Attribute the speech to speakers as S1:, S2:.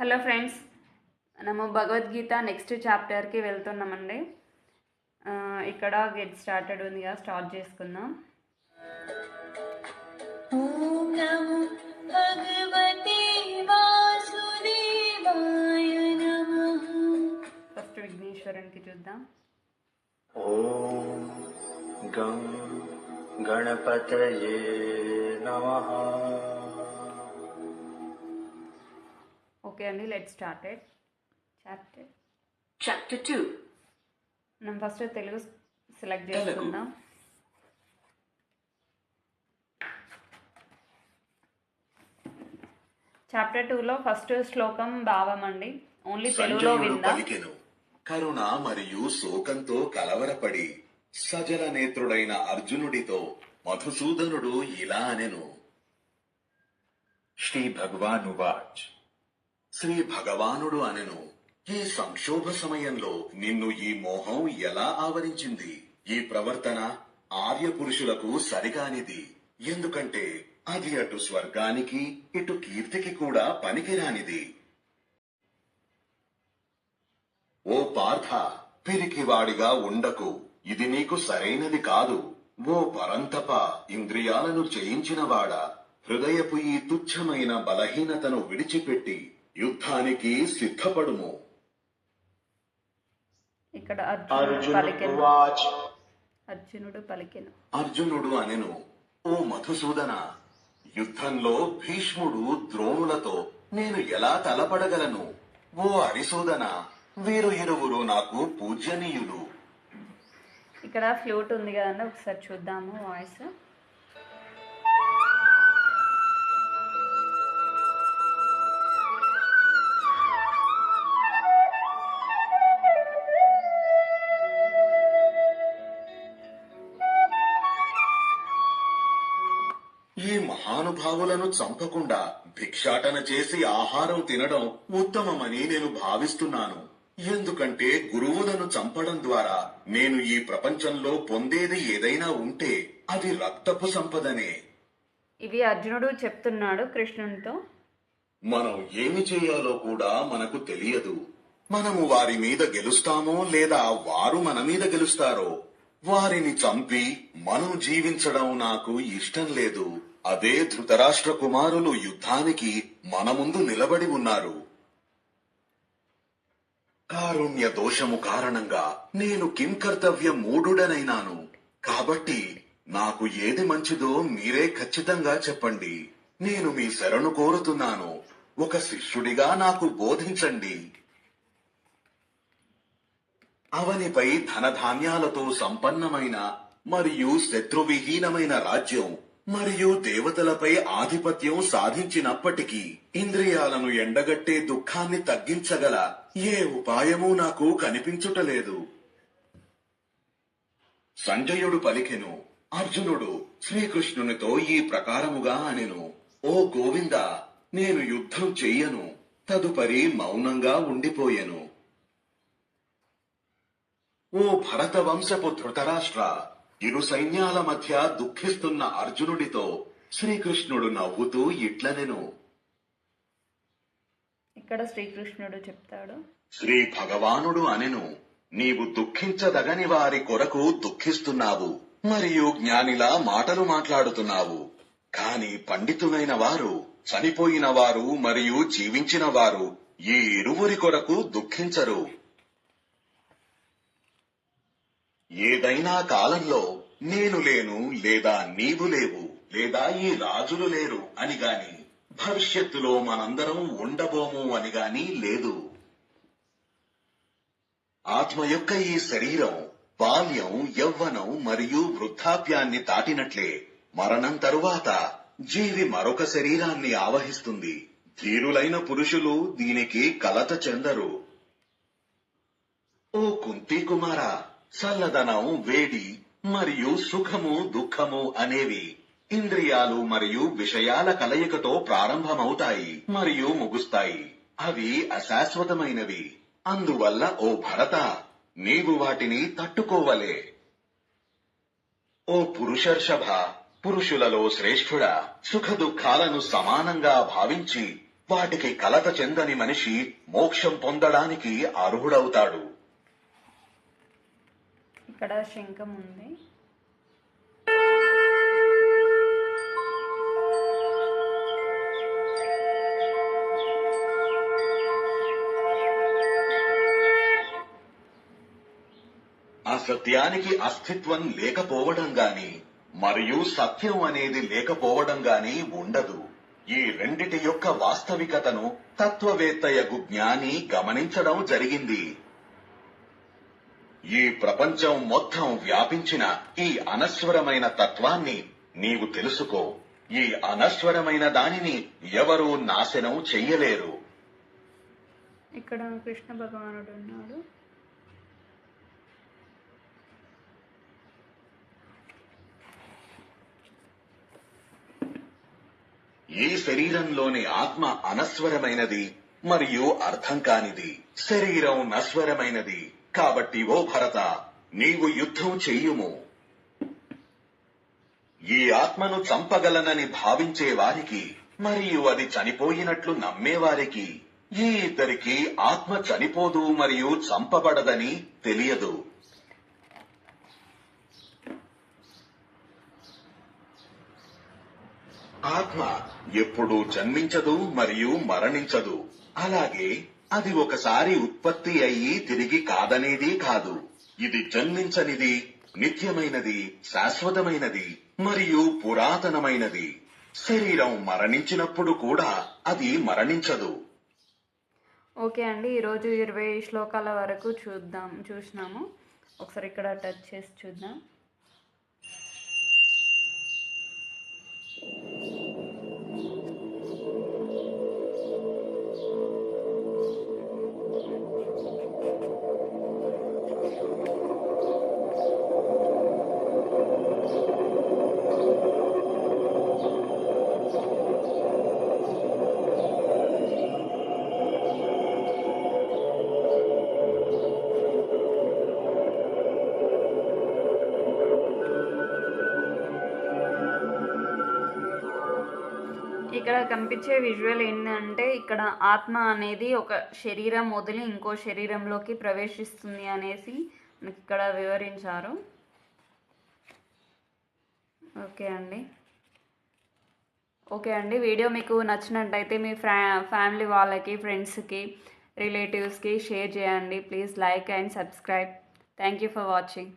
S1: Hello friends, మనము Bhagavad Gita next చాప్టర్కి వెళ్తున్నామండి. ఇక్కడ గెట్ స్టార్టెడ్ ఉంది కదా, స్టార్ట్ చేసుకుందాం.
S2: ఓం నమో భగవతే వాసుదేవాయ నమః.
S1: ఫస్ట్ విఘ్నేశ్వరునికి చూద్దాం.
S3: ఓం గం గణపతయే నమః.
S1: ఓకే అండి, లెట్ స్టార్టెడ్
S2: చాప్టర్ 2.
S1: మనం ఫస్ట్ తెలుగు సెలెక్ట్ చేసుకుందాం. చాప్టర్ 2లో ఫస్ట్ శ్లోకం భావం అండి. ఓన్లీ తెలుగులో
S4: సంజయుడు
S1: విందాం.
S4: పలికెను. కరుణ మరియు శోకంతో కలవరపడి సజల నేత్రుడైన అర్జునుడితో మధుసూదనుడు ఇలా అనెను.
S3: శ్రీ భగవానువాచ్.
S4: శ్రీ భగవానుడు అనెను, ఈ సంక్షోభ సమయంలో నిన్ను ఈ మోహం ఎలా ఆవరించింది? ఈ ప్రవర్తన ఆర్య పురుషులకు సరికానిది. ఎందుకంటే అది అటు స్వర్గానికి ఇటు కీర్తికి కూడా పనికిరానిది. ఓ పార్థ, పిరికివాడిగా ఉండకు. ఇది నీకు సరైనది కాదు. ఓ పరంతప, ఇంద్రియాలను జయించినవాడా, హృదయపు ఈ తుచ్చమైన బలహీనతను విడిచిపెట్టి యుద్ధానికి సిద్ధపడుము.
S1: ఇక్కడ అర్జునుడు పలికెను.
S4: అర్జునుడు అనెను, ఓ మధుసూదన, యుద్ధంలో భీష్ముడు ద్రోణులతో నేను ఎలా తలపడగలను? ఓ హరిసూదన, వీరు ఇరువురు నాకు పూజ్యనీయులు.
S1: ఇక్కడ ఫ్లూట్ ఉంది కదండి, ఒకసారి చూద్దాము వాయిస్.
S4: ఈ మహానుభావులను చంపకుండా భిక్షాటన చేసి ఆహారం తినడం ఉత్తమమని నేను భావిస్తున్నాను. ఎందుకంటే గురువులను చంపడం ద్వారా నేను ఈ ప్రపంచంలో పొందేది ఏదైనా ఉంటే అది రక్తపు సంపదనే.
S1: ఇవి అర్జునుడు చెప్తున్నాడు కృష్ణునితో.
S4: మనం ఏమి చేయాలో కూడా మనకు తెలియదు. మనము వారి మీద గెలుస్తామో లేదా వారు మన మీద గెలుస్తారో. వారిని చంపి మనం జీవించడం నాకు ఇష్టం లేదు. అదే ధృతరాష్ట్ర కుమారులు యుద్ధానికి మన ముందు నిలబడి ఉన్నారు. కారుణ్య దోషము కారణంగా నేను కింకర్తవ్య మూఢుడనైనాను. కాబట్టి నాకు ఏది మంచిదో మీరే ఖచ్చితంగా చెప్పండి. నేను మీ శరణు కోరుతున్నాను. ఒక శిష్యుడిగా నాకు బోధించండి. అవనిపై ధనధాన్యాలతో సంపన్నమైన మరియు శత్రువిహీనమైన రాజ్యం మరియు దేవతలపై ఆధిపత్యం సాధించినప్పటికీ ఇంద్రియాలను ఎండగట్టే దుఃఖాన్ని తగ్గించగల ఏ ఉపాయమూ నాకు కనిపించుటలేదు. సంజయుడు పలికెను. అర్జునుడు శ్రీకృష్ణునితో ఈ ప్రకారముగా అనెను, ఓ గోవింద, నేను యుద్ధం చెయ్యను. తదుపరి మౌనంగా ఉండిపోయెను. ఓ భరత వంశపు ధృతరాష్ట్ర, ఇరు సైన్యాల మధ్య దుఃఖిస్తున్న అర్జునుడితో శ్రీకృష్ణుడు నవ్వుతూ ఇట్లనెను.
S1: ఇక్కడ శ్రీకృష్ణుడు చెప్తాడు.
S4: శ్రీ భగవానుడు అనెను, నీవు దుఃఖించదగని వారి కొరకు దుఃఖిస్తున్నావు మరియు జ్ఞానిలా మాటలు మాట్లాడుతున్నావు. కాని పండితులైన వారు, చనిపోయిన వారు మరియు జీవించిన వారు ఈ ఇరువురి కొరకు దుఃఖించరు. ఏదైనా కాలంలో నేను లేను లేదా నీవు లేవు లేదా ఈ రాజులు లేరు అని గాని, భవిష్యత్తులో మనందరం ఉండబోము అని గాని లేదు. ఆత్మ యొక్క ఈ శరీరం బాల్యం, యవ్వనం మరియు వృద్ధాప్యాన్ని దాటినట్లే మరణం తరువాత జీవి మరొక శరీరాన్ని ఆవహిస్తుంది. ధీరులైన పురుషులు దీనికి కలత చెందరు. ఓ కుంతి కుమార, చల్లదనం, వేడి మరియు సుఖము, దుఃఖము అనేవి ఇంద్రియాలు మరియు విషయాల కలయికతో ప్రారంభమవుతాయి మరియు ముగుస్తాయి. అవి అశాశ్వతమైనవి. అందువల్ల ఓ భరత, నీవు వాటిని తట్టుకోవలే. ఓ పురుషర్షభ, పురుషులలో శ్రేష్ఠుడా, సుఖ దుఃఖాలను సమానంగా భావించి వాటికి కలత చెందని మనిషి మోక్షం పొందడానికి అర్హుడవుతాడు.
S1: ఇక్కడ శంఖం ఉంది.
S4: అసత్యానికి అస్తిత్వం లేకపోవడం గాని మరియు సత్యం అనేది లేకపోవడం గాని ఉండదు. ఈ రెండిటి యొక్క వాస్తవికతను తత్వవేత్తయగు జ్ఞాని గమనించడం జరిగింది. ఈ ప్రపంచం మొత్తం వ్యాపించిన ఈ అనశ్వరమైన తత్వాన్ని నీవు తెలుసుకో. ఈ అనశ్వరమైన దానిని ఎవరూ నాశనం చెయ్యలేరు.
S1: ఇక్కడ కృష్ణ భగవానుడు ఉన్నాడు.
S4: ఈ శరీరంలోని ఆత్మ అనశ్వరమైనది మరియు అర్థం కానిది. శరీరం నశ్వరమైనది. కాబట్టి ఓ భరత, నీవు యుద్ధం చెయ్యుము. ఈ ఆత్మను చంపగలనని భావించే వారికి మరియు అది చనిపోయినట్లు నమ్మేవారికి ఈ ఇద్దరికి ఆత్మ చనిపోదు మరియు చంపబడదని తెలియదు. ఆత్మ ఎప్పుడూ జన్మించదు మరియు మరణించదు. అలాగే అది ఒకసారి ఉత్పత్తి అయ్యి తిరిగి కాదనేది కాదు. ఇది జన్మించనిది, నిత్యమైనది, శాశ్వతమైనది మరియు పురాతనమైనది. శరీరం మరణించినప్పుడు కూడా అది మరణించదు.
S1: ఓకే అండి, ఈరోజు 20 శ్లోకాల వరకు చూసినాము. ఒకసారి ఇక్కడ టచ్ చేసి చూద్దాం. ఇక్కడ కనిపించే విజువల్ ఏంటంటే, ఇక్కడ ఆత్మ అనేది ఒక శరీరం వదిలి ఇంకో శరీరంలోకి ప్రవేశిస్తుంది అనేసి మనకి ఇక్కడ వివరించారు. ఓకే అండి, వీడియో మీకు నచ్చినట్టయితే మీ ఫ్యామిలీ వాళ్ళకి, ఫ్రెండ్స్కి, రిలేటివ్స్కి షేర్ చేయండి. Please like and subscribe. Thank you for watching.